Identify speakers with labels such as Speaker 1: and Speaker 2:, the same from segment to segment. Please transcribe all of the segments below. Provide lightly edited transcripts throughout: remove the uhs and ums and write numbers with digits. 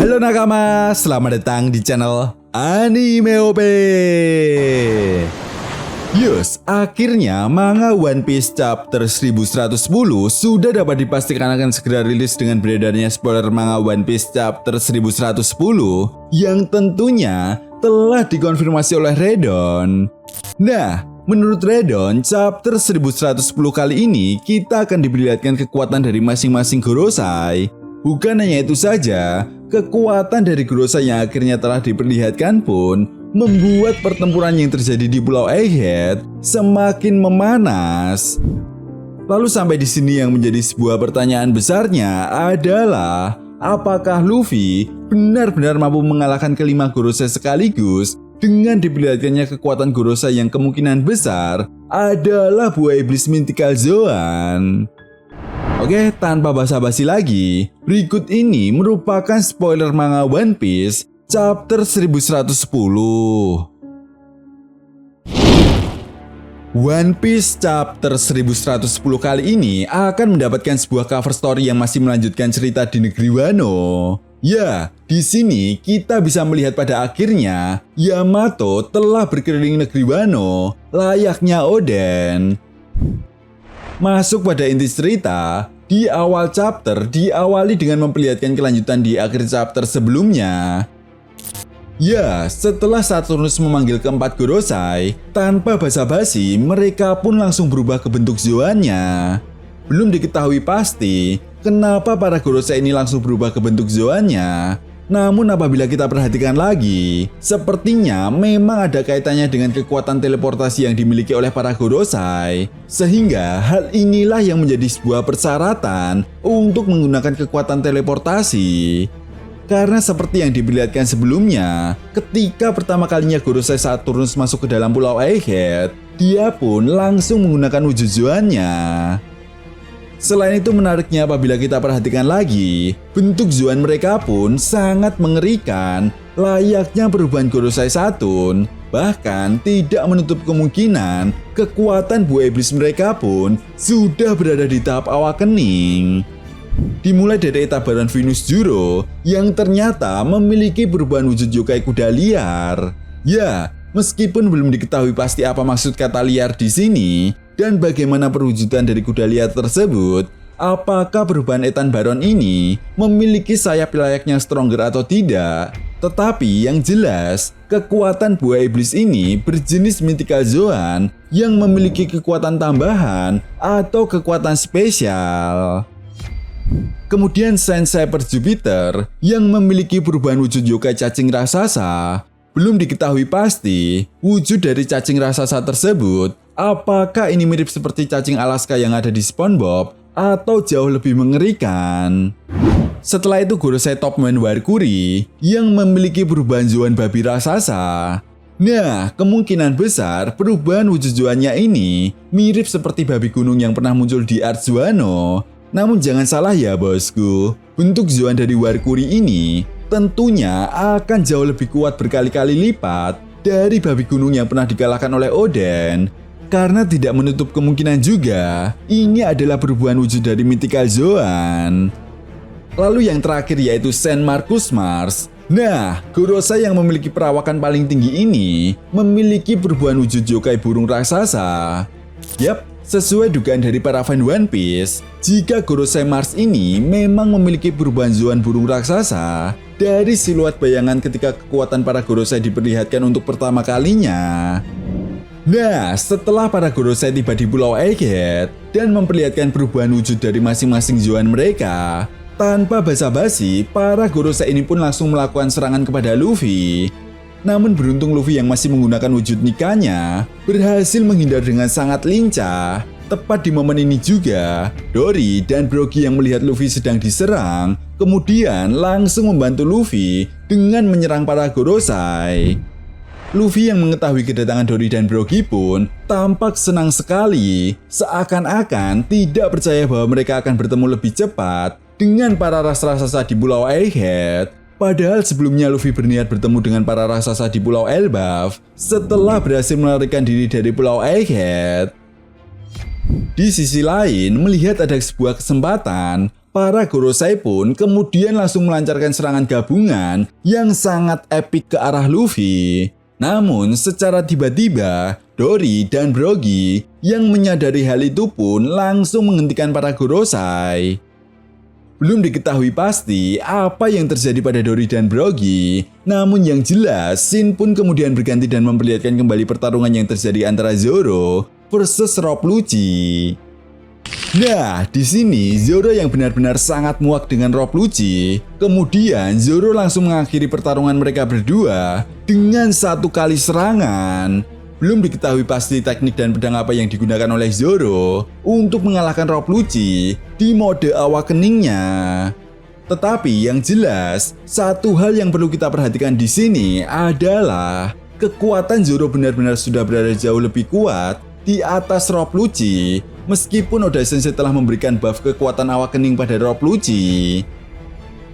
Speaker 1: Halo nakama, selamat datang di channel Anime OP. Yes, akhirnya manga One Piece chapter 1110 sudah dapat dipastikan akan segera rilis dengan beredarnya spoiler manga One Piece chapter 1110 yang tentunya telah dikonfirmasi oleh Redon. Nah, menurut Redon, chapter 1110 kali ini kita akan diperlihatkan kekuatan dari masing-masing Gorosei. Bukan hanya itu saja, kekuatan dari Gorosei yang akhirnya telah diperlihatkan pun membuat pertempuran yang terjadi di Pulau Egghead semakin memanas. Lalu sampai di sini yang menjadi sebuah pertanyaan besarnya adalah apakah Luffy benar-benar mampu mengalahkan kelima Gorosei sekaligus dengan diperlihatkannya kekuatan Gorosei yang kemungkinan besar adalah buah iblis Mythical Zoan. Oke, tanpa basa-basi lagi, berikut ini merupakan spoiler manga One Piece chapter 1110. One Piece chapter 1110 kali ini akan mendapatkan sebuah cover story yang masih melanjutkan cerita di negeri Wano. Ya, di sini kita bisa melihat pada akhirnya Yamato telah berkeliling negeri Wano layaknya Oden. Masuk pada inti cerita, di awal chapter diawali dengan memperlihatkan kelanjutan di akhir chapter sebelumnya. Ya, setelah Saturnus memanggil keempat Gorosei, tanpa basa-basi mereka pun langsung berubah ke bentuk Zoannya. Belum diketahui pasti kenapa para Gorosei ini langsung berubah ke bentuk Zoannya. Namun apabila kita perhatikan lagi, sepertinya memang ada kaitannya dengan kekuatan teleportasi yang dimiliki oleh para Gorosei. Sehingga hal inilah yang menjadi sebuah persyaratan untuk menggunakan kekuatan teleportasi. Karena seperti yang diperlihatkan sebelumnya, ketika pertama kalinya Gorosei Saturnus masuk ke dalam Pulau Egghead, dia pun langsung menggunakan wujud Zoannya. Selain itu menariknya apabila kita perhatikan lagi, bentuk Zoan mereka pun sangat mengerikan, layaknya perubahan Gorosei Saturn. Bahkan tidak menutup kemungkinan kekuatan buah iblis mereka pun sudah berada di tahap awakening. Dimulai dari Eta Baron Venus Juro yang ternyata memiliki perubahan wujud yokai kuda liar. Ya, meskipun belum diketahui pasti apa maksud kata liar di sini dan bagaimana perwujudan dari kuda liar tersebut, apakah perubahan Ethan Baron ini memiliki sayap layaknya Stronger atau tidak. Tetapi yang jelas, kekuatan buah iblis ini berjenis Mythical Zoan yang memiliki kekuatan tambahan atau kekuatan spesial. Kemudian Saint Cyber Jupiter yang memiliki perubahan wujud yokai cacing raksasa. Belum diketahui pasti wujud dari cacing raksasa tersebut, apakah ini mirip seperti cacing Alaska yang ada di SpongeBob atau jauh lebih mengerikan. Setelah itu Gorosei Topman Warkuri yang memiliki perubahan Zoan babi raksasa. Nah, kemungkinan besar perubahan wujud Zoannya ini mirip seperti babi gunung yang pernah muncul di Arc Wano. Namun jangan salah ya bosku, bentuk Zoan dari Warkuri ini tentunya akan jauh lebih kuat berkali-kali lipat dari babi gunung yang pernah dikalahkan oleh Oden. Karena tidak menutup kemungkinan juga, ini adalah perubahan wujud dari Mythical Zoan. Lalu yang terakhir yaitu Saint Marcus Mars. Nah, Gorosei yang memiliki perawakan paling tinggi ini memiliki perubahan wujud yokai burung raksasa. Yap, sesuai dugaan dari para fan One Piece, jika Gorosei Mars ini memang memiliki perubahan Zoan burung raksasa dari siluet bayangan ketika kekuatan para Gorosei diperlihatkan untuk pertama kalinya. Nah, setelah para Gorosei tiba di Pulau Egghead dan memperlihatkan perubahan wujud dari masing-masing Zoan mereka, tanpa basa-basi, para Gorosei ini pun langsung melakukan serangan kepada Luffy. Namun beruntung Luffy yang masih menggunakan wujud Nikanya berhasil menghindar dengan sangat lincah. Tepat di momen ini juga, Dory dan Brogy yang melihat Luffy sedang diserang, kemudian langsung membantu Luffy dengan menyerang para Gorosei. Luffy yang mengetahui kedatangan Dory dan Brogy pun tampak senang sekali, seakan-akan tidak percaya bahwa mereka akan bertemu lebih cepat dengan para raksasa di Pulau Egghead. Padahal sebelumnya Luffy berniat bertemu dengan para raksasa di Pulau Elbaf setelah berhasil melarikan diri dari Pulau Egghead. Di sisi lain, melihat ada sebuah kesempatan, para Gorosei pun kemudian langsung melancarkan serangan gabungan yang sangat epik ke arah Luffy. Namun secara tiba-tiba, Dory dan Brogy yang menyadari hal itu pun langsung menghentikan para Gorosei. Belum diketahui pasti apa yang terjadi pada Dory dan Brogy, namun yang jelas Shin pun kemudian berganti dan memperlihatkan kembali pertarungan yang terjadi antara Zoro versus Rob Lucci. Nah, di sini Zoro yang benar-benar sangat muak dengan Rob Lucci. Kemudian Zoro langsung mengakhiri pertarungan mereka berdua dengan satu kali serangan. Belum diketahui pasti teknik dan pedang apa yang digunakan oleh Zoro untuk mengalahkan Rob Lucci di mode awakeningnya. Tetapi yang jelas, satu hal yang perlu kita perhatikan di sini adalah kekuatan Zoro benar-benar sudah berada jauh lebih kuat di atas Rob Lucci, meskipun Oda Sensei telah memberikan buff kekuatan awakening pada Rob Lucci.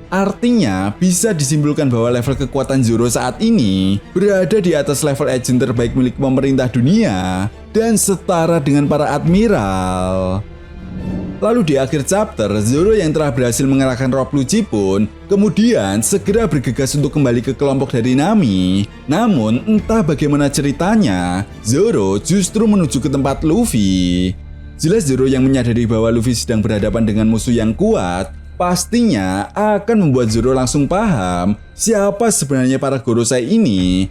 Speaker 1: Artinya, bisa disimpulkan bahwa level kekuatan Zoro saat ini berada di atas level agent terbaik milik pemerintah dunia dan setara dengan para admiral. Lalu di akhir chapter, Zoro yang telah berhasil mengalahkan Rob Lucci pun kemudian segera bergegas untuk kembali ke kelompok dari Nami. Namun, entah bagaimana ceritanya, Zoro justru menuju ke tempat Luffy. Jelas Zoro yang menyadari bahwa Luffy sedang berhadapan dengan musuh yang kuat, pastinya akan membuat Zoro langsung paham siapa sebenarnya para Gorosei ini.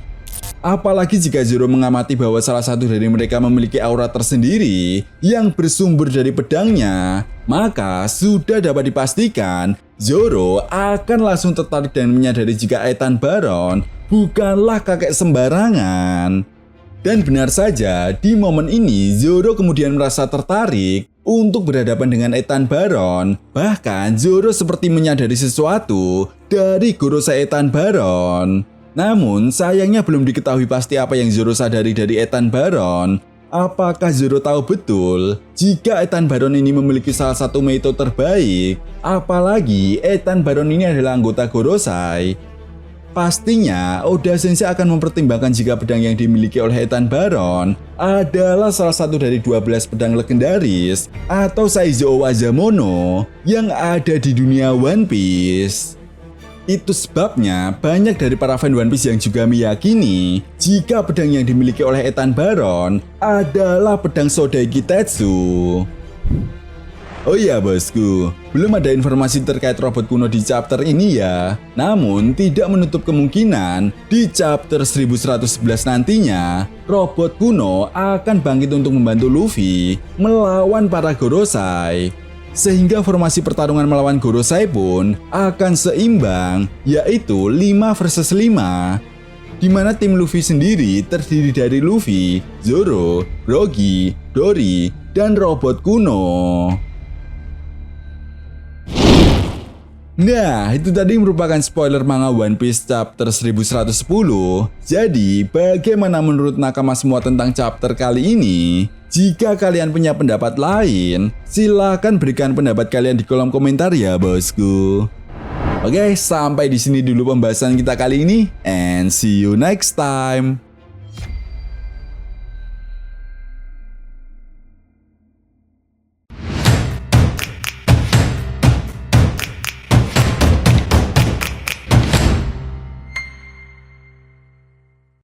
Speaker 1: Apalagi jika Zoro mengamati bahwa salah satu dari mereka memiliki aura tersendiri yang bersumber dari pedangnya, maka sudah dapat dipastikan Zoro akan langsung tertarik dan menyadari jika Ethan Baron bukanlah kakek sembarangan. Dan benar saja, di momen ini Zoro kemudian merasa tertarik untuk berhadapan dengan Ethan Baron. Bahkan Zoro seperti menyadari sesuatu dari Gorosei Ethan Baron. Namun sayangnya belum diketahui pasti apa yang Zoro sadari dari Ethan Baron. Apakah Zoro tahu betul jika Ethan Baron ini memiliki salah satu Meito terbaik? Apalagi Ethan Baron ini adalah anggota Gorosei. Pastinya Oda Sensei akan mempertimbangkan jika pedang yang dimiliki oleh Ethan Baron adalah salah satu dari 12 pedang legendaris atau Saizo Wazamono yang ada di dunia One Piece. Itu sebabnya banyak dari para fan One Piece yang juga meyakini jika pedang yang dimiliki oleh Ethan Baron adalah pedang Sodaiki Tetsu. Oh iya bosku, belum ada informasi terkait robot kuno di chapter ini ya. Namun tidak menutup kemungkinan di chapter 1111 nantinya robot kuno akan bangkit untuk membantu Luffy melawan para Gorosei. Sehingga formasi pertarungan melawan Gorosei pun akan seimbang, yaitu 5 versus 5. Di mana tim Luffy sendiri terdiri dari Luffy, Zoro, Brogy, Dory, dan robot kuno. Nah, itu tadi merupakan spoiler manga One Piece chapter 1110. Jadi, bagaimana menurut nakama semua tentang chapter kali ini? Jika kalian punya pendapat lain, silahkan berikan pendapat kalian di kolom komentar ya bosku. Oke, sampai di sini dulu pembahasan kita kali ini, and see you next time.